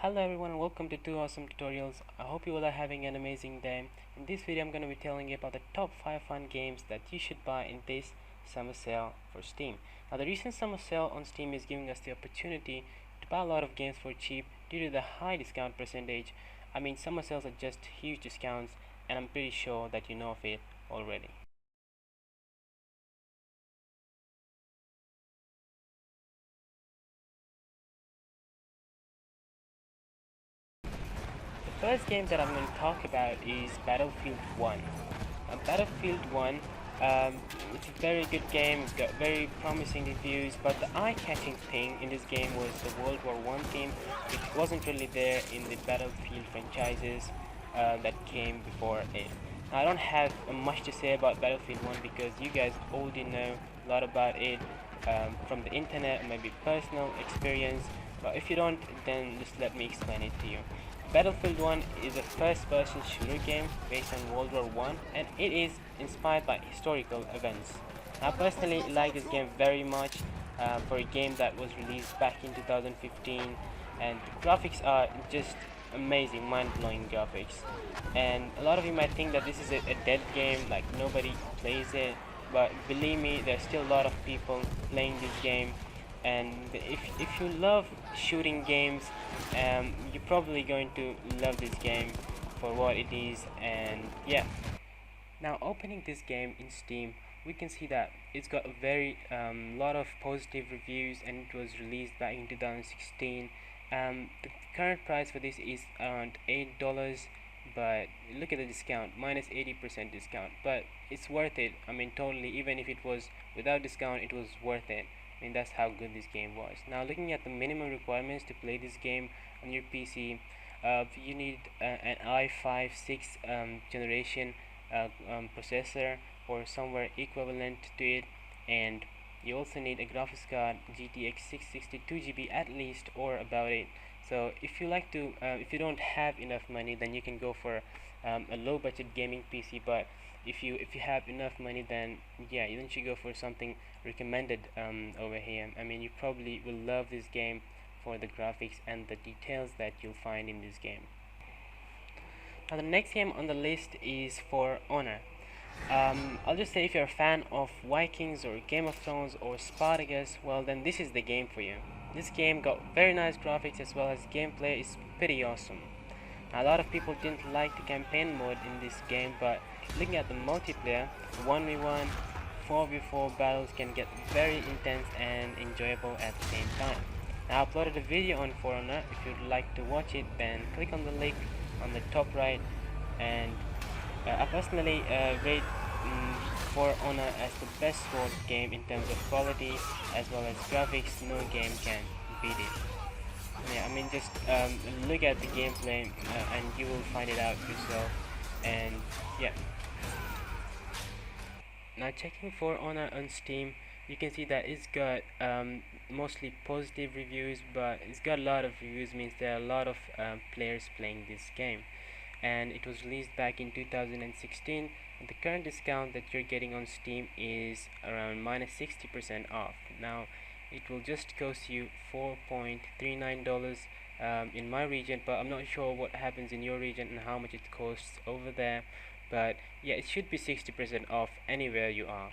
Hello everyone and welcome to 2 Awesome Tutorials. I hope you all are having an amazing day. In this video I'm going to be telling you about the top 5 fun games that you should buy in this summer sale for Steam. Now the recent summer sale on Steam is giving us the opportunity to buy a lot of games for cheap due to the high discount percentage. Summer sales are just huge discounts and I'm pretty sure that you know of it already. The first game that I'm going to talk about is Battlefield 1. Battlefield 1, it's a very good game, it's got very promising reviews, but the eye-catching thing in this game was the World War I theme, which wasn't really there in the Battlefield franchises that came before it. Now, I don't have much to say about Battlefield 1 because you guys already know a lot about it from the internet, maybe personal experience, but if you don't, then just let me explain it to you. Battlefield 1 is a first-person shooter game based on World War I, and it is inspired by historical events. I personally like this game very much for a game that was released back in 2015, and the graphics are just amazing, mind-blowing graphics. And a lot of you might think that this is a dead game, like nobody plays it, but believe me, there's still a lot of people playing this game. And if you love shooting games, you're probably going to love this game for what it is. And yeah, now opening this game in Steam, we can see that it's got a very lot of positive reviews, and it was released back in 2016. The current price for this is around $8, but look at the discount, minus 80% discount, but it's worth it. Totally, even if it was without discount, it was worth it. That's how good this game was. Now looking at the minimum requirements to play this game on your PC, you need an i5 6th generation processor or somewhere equivalent to it, and you also need a graphics card GTX 660 2GB at least or about it. So if you don't have enough money, then you can go for a low budget gaming PC, but if you have enough money, then yeah, you should go for something recommended over here. You probably will love this game for the graphics and the details that you'll find in this game. Now the next game on the list is For Honor. I'll just say, if you're a fan of Vikings or Game of Thrones or Spartacus, well then this is the game for you. This game got very nice graphics as well as gameplay is pretty awesome. Now, a lot of people didn't like the campaign mode in this game, but looking at the multiplayer, 1v1, 4v4 battles can get very intense and enjoyable at the same time. Now, I uploaded a video on For Honor. If you'd like to watch it, then click on the link on the top right. And I personally rate For Honor as the best sword game in terms of quality as well as graphics. No game can beat it. Yeah, just look at the gameplay and you will find it out yourself. And yeah, now checking For Honor on Steam, you can see that it's got mostly positive reviews, but it's got a lot of reviews, means there are a lot of players playing this game. And it was released back in 2016, and the current discount that you're getting on Steam is around minus 60% off. Now it will just cost you $4.39 in my region, but I'm not sure what happens in your region and how much it costs over there. But yeah, it should be 60% off anywhere you are.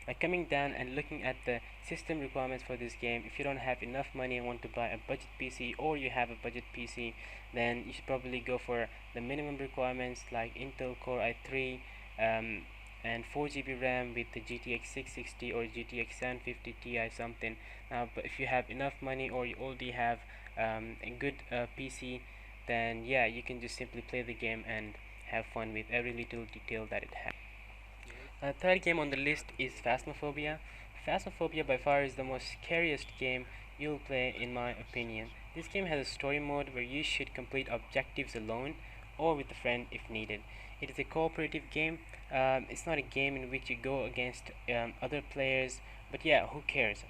Like, coming down and looking at the system requirements for this game, if you don't have enough money and want to buy a budget PC, or you have a budget PC, then you should probably go for the minimum requirements like Intel Core i3 and 4GB RAM with the GTX 660 or GTX 750 Ti something. Now, but if you have enough money or you already have a good PC, then yeah, you can just simply play the game and have fun with every little detail that it has. The third game on the list is Phasmophobia. Phasmophobia by far is the most scariest game you'll play, in my opinion. This game has a story mode where you should complete objectives alone or with a friend if needed. It is a cooperative game. It's not a game in which you go against other players, but yeah, who cares?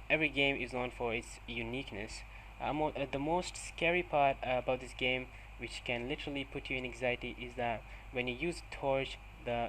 Every game is known for its uniqueness. The most scary part about this game, which can literally put you in anxiety, is that when you use a torch,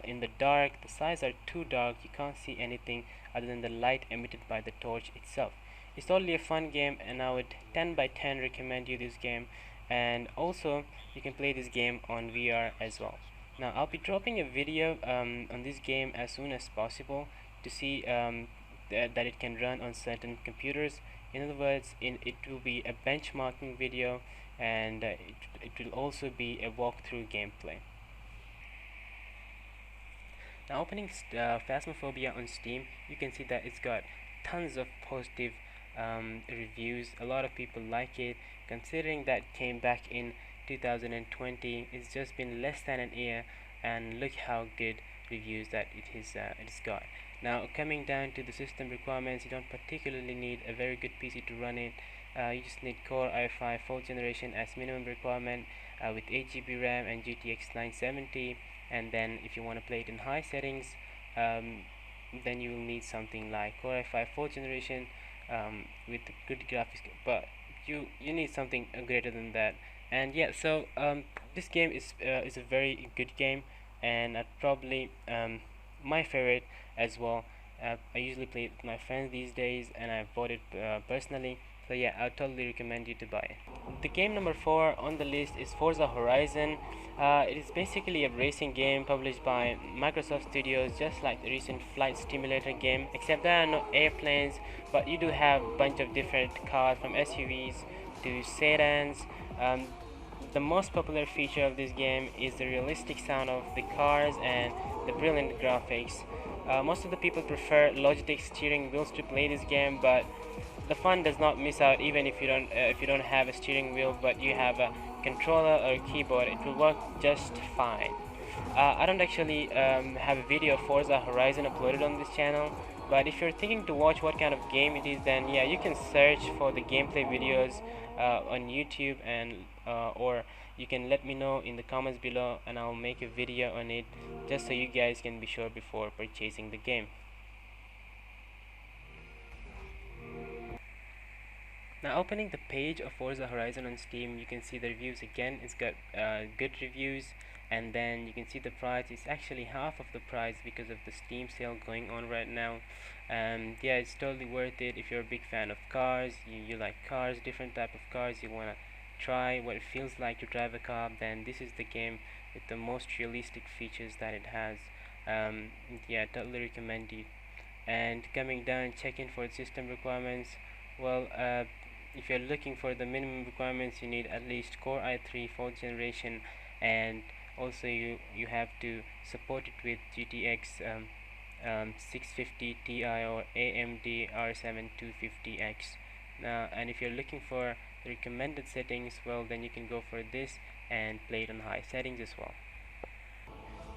in the dark, the sides are too dark, you can't see anything other than the light emitted by the torch itself. It's totally a fun game, and I would 10 by 10 recommend you this game. and also you can play this game on VR as well. Now I'll be dropping a video on this game as soon as possible to see that it can run on certain computers. In other words, it will be a benchmarking video, and it will also be a walkthrough gameplay. Now opening Phasmophobia on Steam, you can see that it's got tons of positive reviews. A lot of people like it. Considering that came back in 2020, it's just been less than an year, and look how good reviews that it's got. Now coming down to the system requirements, you don't particularly need a very good PC to run it. You just need Core i5 4th generation as minimum requirement, with 8 GB RAM and GTX 970. And then if you want to play it in high settings, then you will need something like Core i5 4th generation, with good graphics, but you need something greater than that. And yeah, so this game is a very good game, and probably my favorite as well. I usually play it with my friends these days, and I bought it personally. So yeah, I totally recommend you to buy it. The game number 4 on the list is Forza Horizon. It is basically a racing game published by Microsoft Studios, just like the recent flight simulator game, except there are no airplanes, but you do have a bunch of different cars, from SUVs to sedans. The most popular feature of this game is the realistic sound of the cars and the brilliant graphics. Most of the people prefer Logitech steering wheels to play this game, but the fun does not miss out even if you don't have a steering wheel, but you have a controller or a keyboard. It will work just fine. I don't actually have a video of Forza Horizon uploaded on this channel, but if you're thinking to watch what kind of game it is, then yeah, you can search for the gameplay videos on YouTube, and or you can let me know in the comments below, and I'll make a video on it, just so you guys can be sure before purchasing the game. Now opening the page of Forza Horizon on Steam, you can see the reviews again. It's got good reviews, and then you can see the price. It's actually half of the price because of the Steam sale going on right now. And yeah, it's totally worth it if you're a big fan of cars. You like cars, different type of cars. You wanna try what it feels like to drive a car. Then this is the game with the most realistic features that it has. Yeah, totally recommend it. And coming down, checking for system requirements. Well, if you're looking for the minimum requirements, you need at least Core i3 4th generation, and also you have to support it with GTX 650 Ti or AMD R7 250X. Now, and if you're looking for the recommended settings, well, then you can go for this and play it on high settings as well.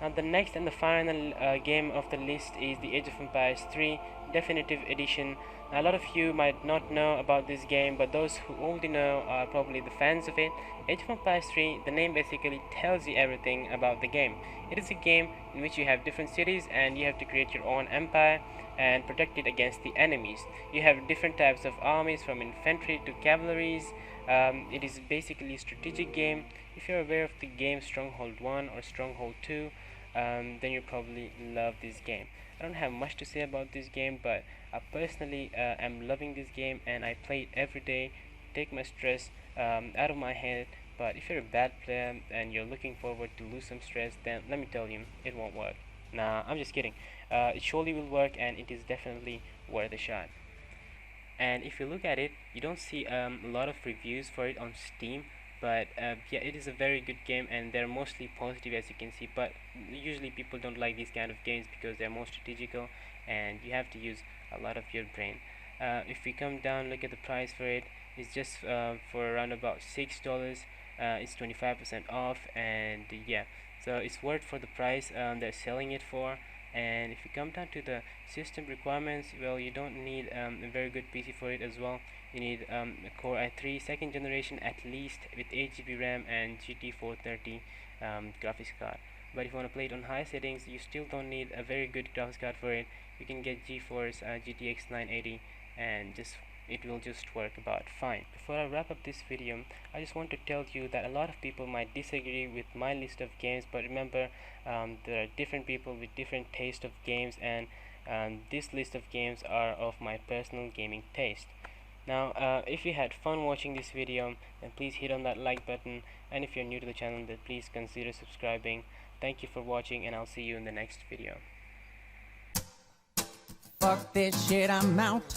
Now the next and the final game of the list is the Age of Empires 3 Definitive Edition. Now, a lot of you might not know about this game, but those who already know are probably the fans of it. Age of Empires 3, the name basically tells you everything about the game. It is a game in which you have different cities, and you have to create your own empire and protect it against the enemies. You have different types of armies, from infantry to cavalries. It is basically a strategic game. If you're aware of the game Stronghold 1 or Stronghold 2, then you probably love this game. I don't have much to say about this game, but I personally am loving this game, and I play it every day to take my stress out of my head. But if you're a bad player and you're looking forward to lose some stress, then let me tell you, it won't work. Nah, I'm just kidding. It surely will work, and it is definitely worth a shot. And if you look at it, you don't see a lot of reviews for it on Steam, but yeah, it is a very good game, and they're mostly positive, as you can see. But usually people don't like these kind of games because they're more strategical, and you have to use a lot of your brain. If we come down, look at the price for it. It's just for around about $6. It's 25% off, and yeah, so it's worth for the price they're selling it for. And if you come down to the system requirements, well, you don't need a very good PC for it as well. You need a Core i3 2nd generation at least, with 8 GB RAM and GT 430 graphics card. But if you want to play it on high settings, you still don't need a very good graphics card for it. You can get GeForce GTX 980, and it will just work about fine. Before I wrap up this video, I just want to tell you that a lot of people might disagree with my list of games, but remember, there are different people with different taste of games, and this list of games are of my personal gaming taste. Now, if you had fun watching this video, then please hit on that like button, and if you're new to the channel, then please consider subscribing. Thank you for watching, and I'll see you in the next video. Fuck this shit, I'm out.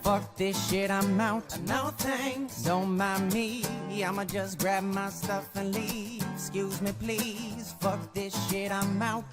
Fuck this shit, I'm out. No thanks. Don't mind me. I'ma just grab my stuff and leave. Excuse me, please. Fuck this shit, I'm out.